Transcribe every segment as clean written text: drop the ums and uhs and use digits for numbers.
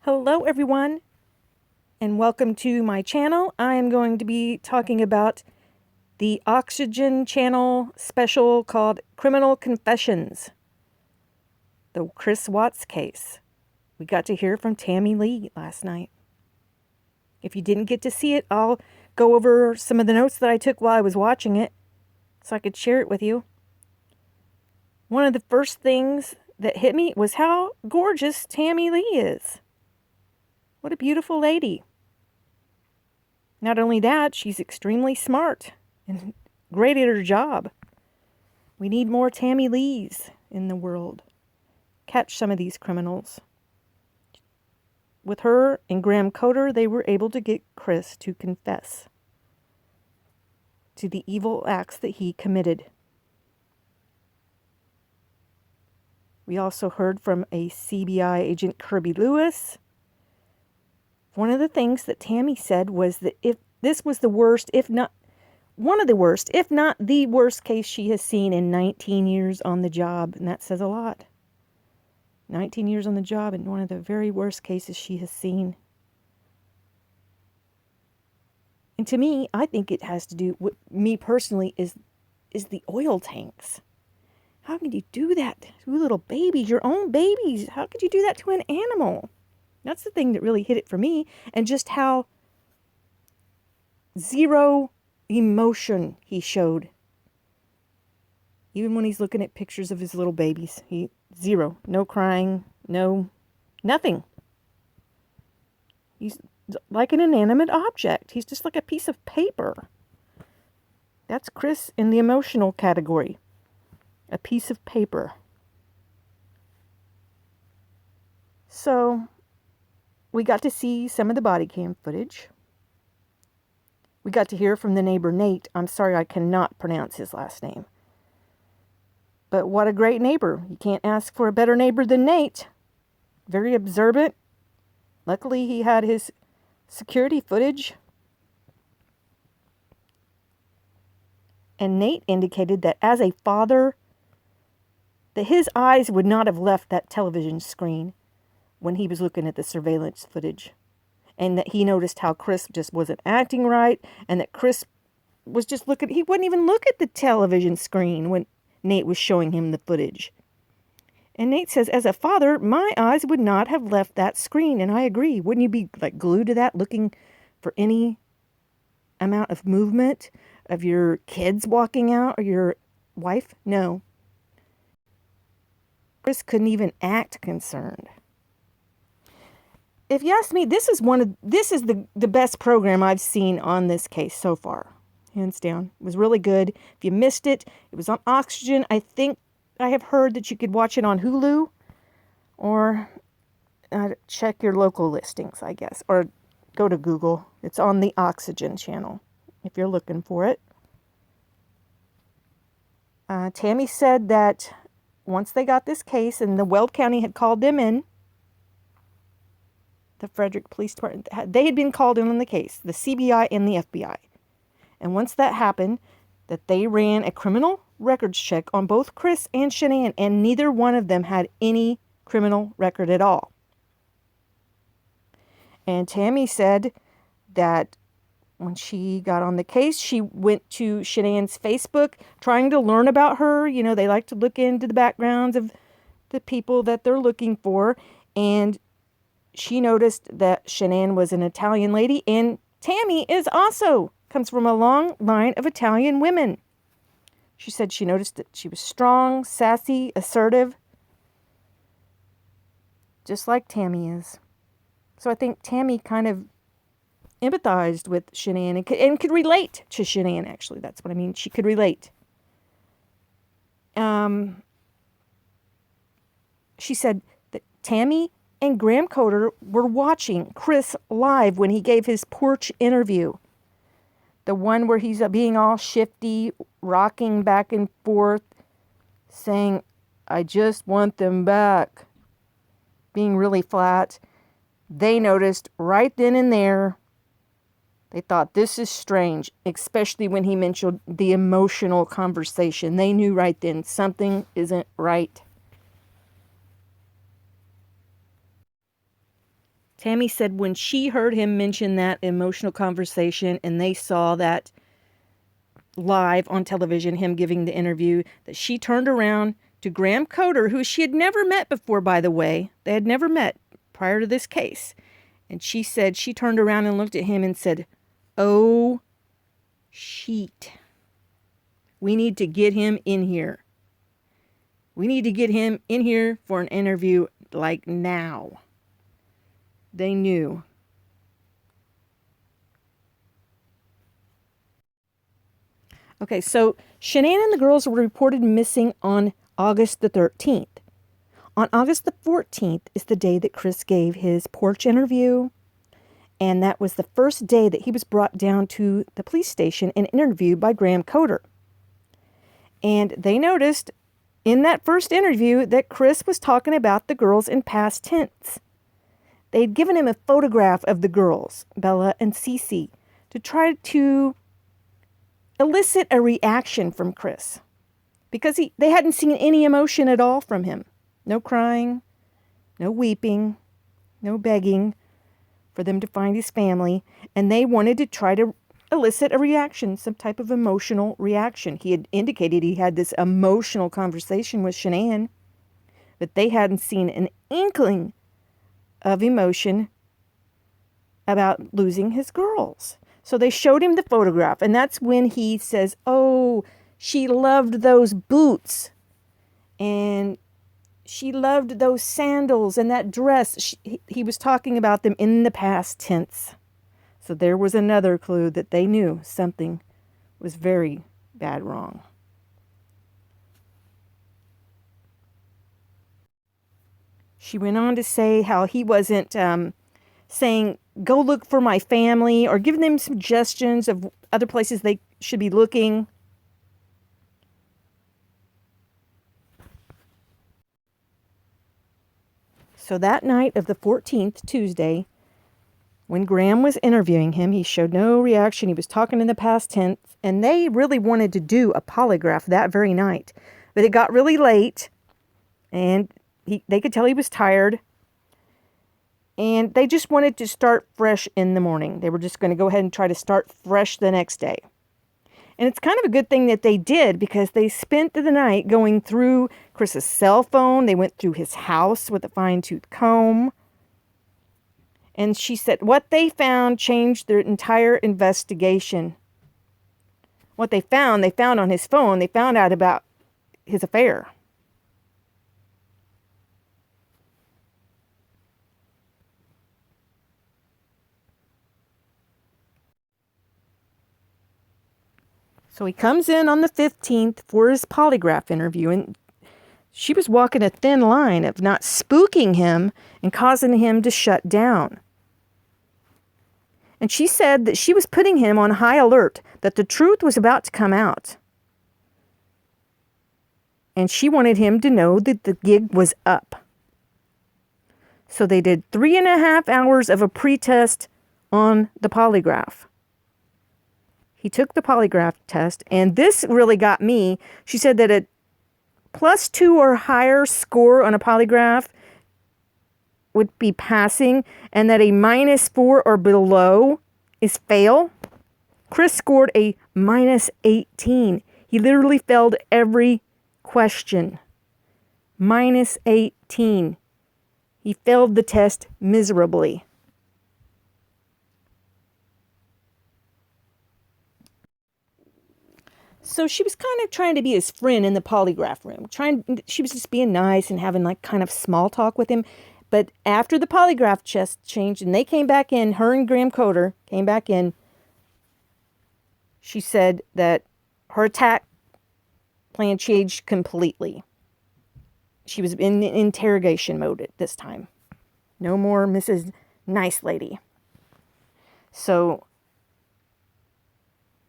Hello everyone, and welcome to my channel. I am going to be talking about the Oxygen channel special called Criminal Confessions, the Chris Watts case. We got to hear from Tammy Lee last night. If you didn't get to see it, I'll go over some of the notes that I took while I was watching it so I could share it with you. One of the first things that hit me was how gorgeous Tammy Lee is. What a beautiful lady. Not only that, she's extremely smart and great at her job. We need more Tammy Lees in the world. Catch some of these criminals. With her and Graham Coder, they were able to get Chris to confess to the evil acts that he committed. We also heard from a CBI agent, Kirby Lewis. One of the things that Tammy said was that if this was the worst, if not one of the worst, if not the worst case she has seen in 19 years on the job, and that says a lot. 19 years on the job and one of the very worst cases she has seen. And to me, I think it has to do with me personally is the oil tanks. How could you do that to little babies, your own babies? How could you do that to an animal? That's the thing that really hit it for me, and just how zero emotion he showed. Even when he's looking at pictures of his little babies, zero, no crying, no, nothing. He's like an inanimate object. He's just like a piece of paper. That's Chris in the emotional category. A piece of paper. So we got to see some of the body cam footage. We got to hear from the neighbor, Nate. I'm sorry, I cannot pronounce his last name. But what a great neighbor. You can't ask for a better neighbor than Nate. Very observant. Luckily, he had his security footage. And Nate indicated that as a father, that his eyes would not have left that television screen when he was looking at the surveillance footage, and that he noticed how Chris just wasn't acting right, and that Chris was just he wouldn't even look at the television screen when Nate was showing him the footage. And Nate says, as a father, my eyes would not have left that screen, and I agree. Wouldn't you be like glued to that, looking for any amount of movement of your kids walking out or your wife? No. Chris couldn't even act concerned. If you ask me, this is the best program I've seen on this case so far. Hands down. It was really good. If you missed it, it was on Oxygen. I think I have heard that you could watch it on Hulu, or check your local listings, I guess, or go to Google. It's on the Oxygen channel if you're looking for it. Tammy said that once they got this case and the Weld County had called them in, the Frederick Police Department, they had been called in on the case, the CBI and the FBI. And once that happened, that they ran a criminal records check on both Chris and Shanann, and neither one of them had any criminal record at all. And Tammy said that when she got on the case, she went to Shanann's Facebook trying to learn about her. You know, they like to look into the backgrounds of the people that they're looking for. And she noticed that Shanann was an Italian lady, and Tammy comes from a long line of Italian women. She said she noticed that she was strong, sassy, assertive, just like Tammy is. So I think Tammy kind of empathized with Shanann and could relate to Shanann, actually. That's what I mean. She could relate. She said that Tammy and Graham Coder were watching Chris live when he gave his porch interview. The one where he's being all shifty, rocking back and forth, saying, I just want them back. Being really flat. They noticed right then and there. They thought, this is strange, especially when he mentioned the emotional conversation. They knew right then something isn't right. Tammy said when she heard him mention that emotional conversation and they saw that live on television, him giving the interview, that she turned around to Graham Coder, who she had never met before, by the way. They had never met prior to this case. And she said she turned around and looked at him and said, "Oh, sheet. We need to get him in here. We need to get him in here for an interview like now." They knew. Okay, so Shanann and the girls were reported missing on August the 13th. On August the 14th is the day that Chris gave his porch interview, and that was the first day that he was brought down to the police station and interviewed by Graham Coder. And they noticed in that first interview that Chris was talking about the girls in past tense. They'd given him a photograph of the girls, Bella and Cece, to try to elicit a reaction from Chris, because they hadn't seen any emotion at all from him. No crying, no weeping, no begging for them to find his family, and they wanted to try to elicit a reaction, some type of emotional reaction. He had indicated he had this emotional conversation with Shanann, but they hadn't seen an inkling of emotion about losing his girls. So they showed him the photograph, and that's when he says, "Oh, she loved those boots, and she loved those sandals and that dress." He was talking about them in the past tense. So there was another clue that they knew something was very bad wrong. She went on to say how he wasn't saying, "Go look for my family," or giving them suggestions of other places they should be looking. So that night of the 14th, Tuesday, when Graham was interviewing him, he showed no reaction. He was talking in the past tense, and they really wanted to do a polygraph that very night. But it got really late, and they could tell he was tired, and they just wanted to start fresh in the morning. They were just going to go ahead and try to start fresh the next day. And it's kind of a good thing that they did, because they spent the night going through Chris's cell phone. They went through his house with a fine-tooth comb. And she said what they found changed their entire investigation. What they found on his phone. They found out about his affair. So he comes in on the 15th for his polygraph interview, and she was walking a thin line of not spooking him and causing him to shut down. And she said that she was putting him on high alert, that the truth was about to come out. And she wanted him to know that the gig was up. So they did 3.5 hours of a pretest on the polygraph. He took the polygraph test, and this really got me. She said that a +2 or higher score on a polygraph would be passing, and that a -4 or below is fail. Chris scored a -18. He literally failed every question. -18. He failed the test miserably. So she was kind of trying to be his friend in the polygraph room. She was just being nice and having like kind of small talk with him. But after the polygraph test changed and they came back in, her and Graham Coder came back in, she said that her attack plan changed completely. She was in interrogation mode at this time. No more Mrs. Nice Lady. So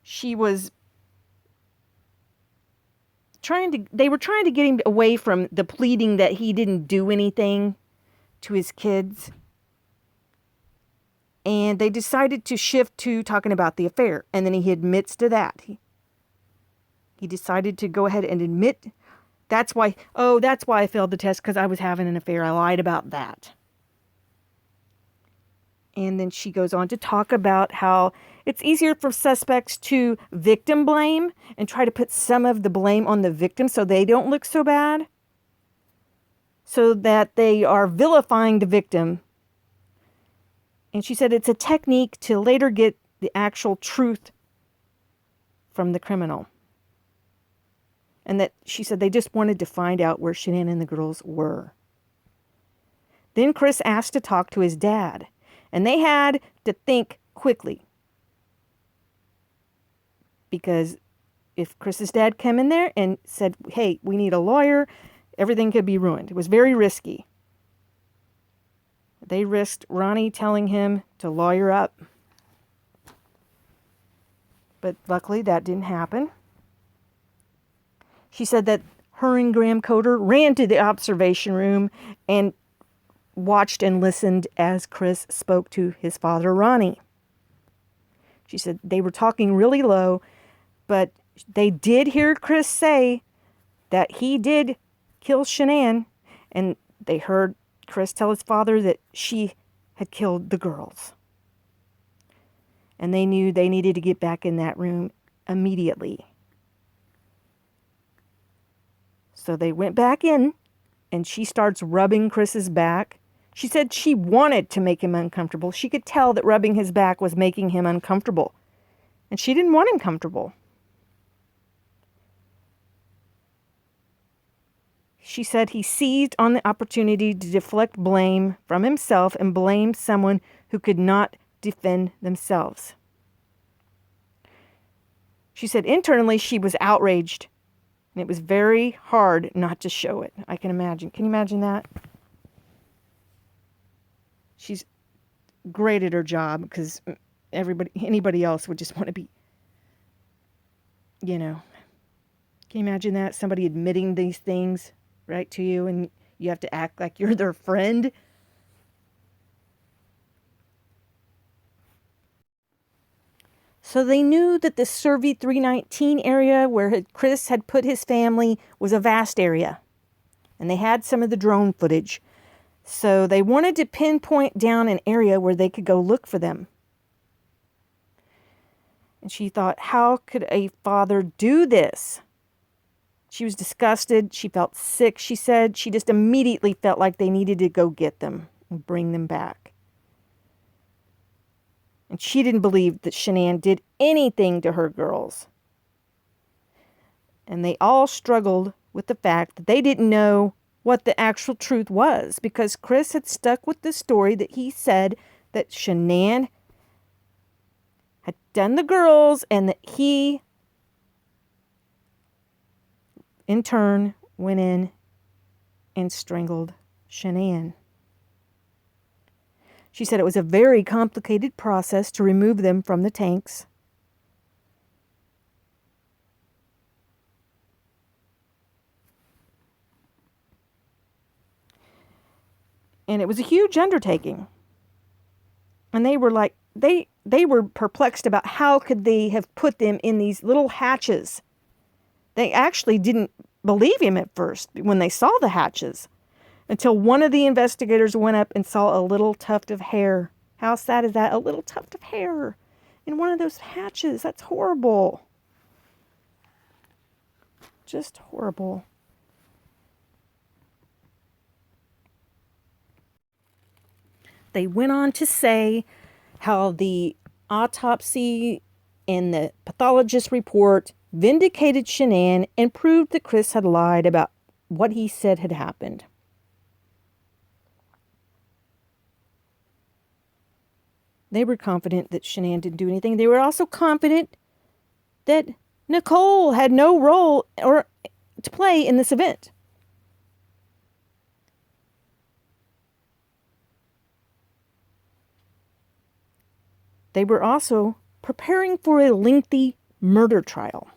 she was they were trying to get him away from the pleading that he didn't do anything to his kids. And they decided to shift to talking about the affair. And then he admits to that. He decided to go ahead and admit, that's why I failed the test, because I was having an affair. I lied about that. And then she goes on to talk about how it's easier for suspects to victim blame and try to put some of the blame on the victim so they don't look so bad, so that they are vilifying the victim. And she said it's a technique to later get the actual truth from the criminal. And that she said they just wanted to find out where Shanann and the girls were. Then Chris asked to talk to his dad, and they had to think quickly. Because if Chris's dad came in there and said, hey, we need a lawyer, everything could be ruined. It was very risky. They risked Ronnie telling him to lawyer up. But luckily that didn't happen. She said that her and Graham Coder ran to the observation room and watched and listened as Chris spoke to his father, Ronnie. She said they were talking really low, but they did hear Chris say that he did kill Shanann, and they heard Chris tell his father that she had killed the girls. And they knew they needed to get back in that room immediately. So they went back in, and she starts rubbing Chris's back. She said she wanted to make him uncomfortable. She could tell that rubbing his back was making him uncomfortable. And she didn't want him comfortable. She said he seized on the opportunity to deflect blame from himself and blame someone who could not defend themselves. She said internally she was outraged, and it was very hard not to show it. I can imagine. Can you imagine that? She's great at her job because anybody else would just want to be, Can you imagine that? Somebody admitting these things right to you, and you have to act like you're their friend. So they knew that the Survey 319 area where Chris had put his family was a vast area. And they had some of the drone footage. So they wanted to pinpoint down an area where they could go look for them. And she thought, how could a father do this? She was disgusted. She felt sick, she said. She just immediately felt like they needed to go get them and bring them back. And she didn't believe that Shanann did anything to her girls. And they all struggled with the fact that they didn't know what the actual truth was, because Chris had stuck with the story that he said that Shanann had done the girls and that he, in turn, went in and strangled Shanann. She said it was a very complicated process to remove them from the tanks. And it was a huge undertaking. And they were like, they were perplexed about how could they have put them in these little hatches. They actually didn't believe him at first when they saw the hatches, until one of the investigators went up and saw a little tuft of hair. How sad is that? A little tuft of hair in one of those hatches. That's horrible. Just horrible. They went on to say how the autopsy and the pathologist report vindicated Shanann and proved that Chris had lied about what he said had happened. They were confident that Shanann didn't do anything. They were also confident that Nicole had no role or to play in this event. They were also preparing for a lengthy murder trial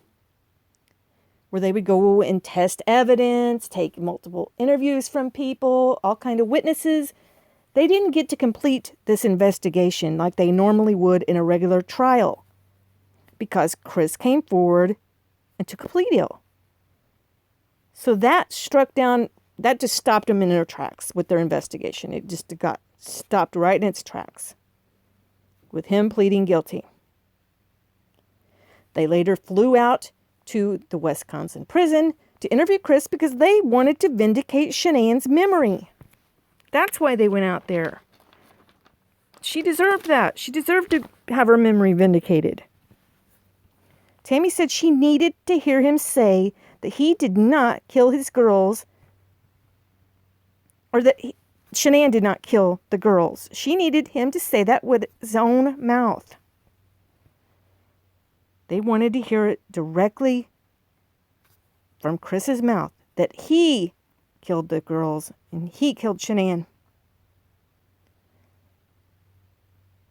where they would go and test evidence, take multiple interviews from people, all kind of witnesses. They didn't get to complete this investigation like they normally would in a regular trial because Chris came forward and took a plea deal. So that just stopped them in their tracks with their investigation. It just got stopped right in its tracks. with him pleading guilty. They later flew out to the Wisconsin prison to interview Chris because they wanted to vindicate Shanann's memory. That's why they went out there. She deserved that. She deserved to have her memory vindicated. Tammy said she needed to hear him say that he did not kill his girls, or that Shanann did not kill the girls. She needed him to say that with his own mouth. They wanted to hear it directly from Chris's mouth, that he killed the girls and he killed Shanann.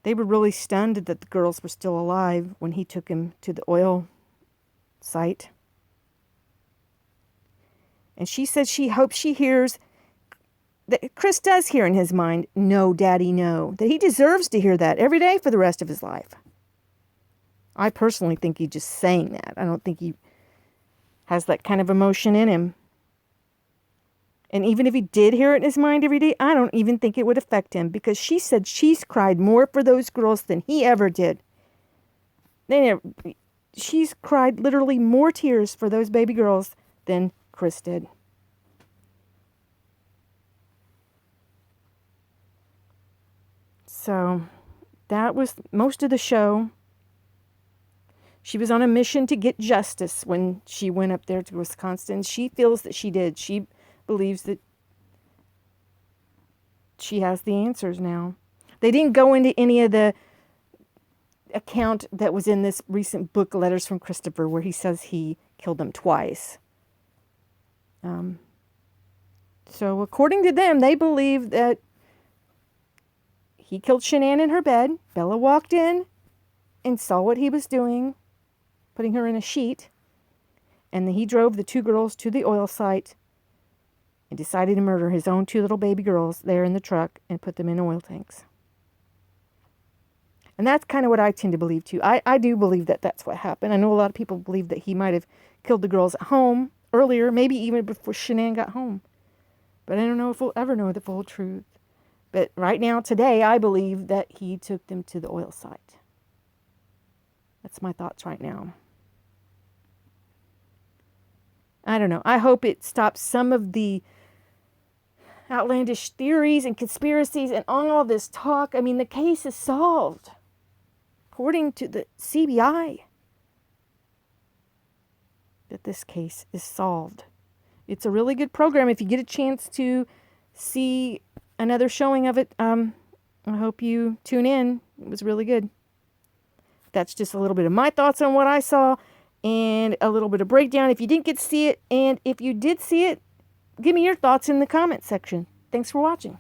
They were really stunned that the girls were still alive when he took him to the oil site. And she said she hopes she hears, that Chris does hear in his mind, "No, Daddy, no." That he deserves to hear that every day for the rest of his life. I personally think he's just saying that. I don't think he has that kind of emotion in him. And even if he did hear it in his mind every day, I don't even think it would affect him, because she said she's cried more for those girls than he ever did. She's cried literally more tears for those baby girls than Chris did. So that was most of the show. She was on a mission to get justice when she went up there to Wisconsin. She feels that she did. She believes that she has the answers now. They didn't go into any of the account that was in this recent book, Letters from Christopher, where he says he killed them twice. So according to them, they believe that he killed Shanann in her bed. Bella walked in and saw what he was doing, putting her in a sheet. And then he drove the two girls to the oil site and decided to murder his own two little baby girls there in the truck and put them in oil tanks. And that's kind of what I tend to believe too. I do believe that that's what happened. I know a lot of people believe that he might have killed the girls at home earlier, maybe even before Shanann got home. But I don't know if we'll ever know the full truth. But right now, today, I believe that he took them to the oil site. That's my thoughts right now. I don't know. I hope it stops some of the outlandish theories and conspiracies and all this talk. I mean, the case is solved, according to the CBI, that this case is solved. It's a really good program. If you get a chance to see another showing of it, I hope you tune in. It was really good. That's just a little bit of my thoughts on what I saw and a little bit of breakdown if you didn't get to see it. And if you did see it, give me your thoughts in the comment section. Thanks for watching.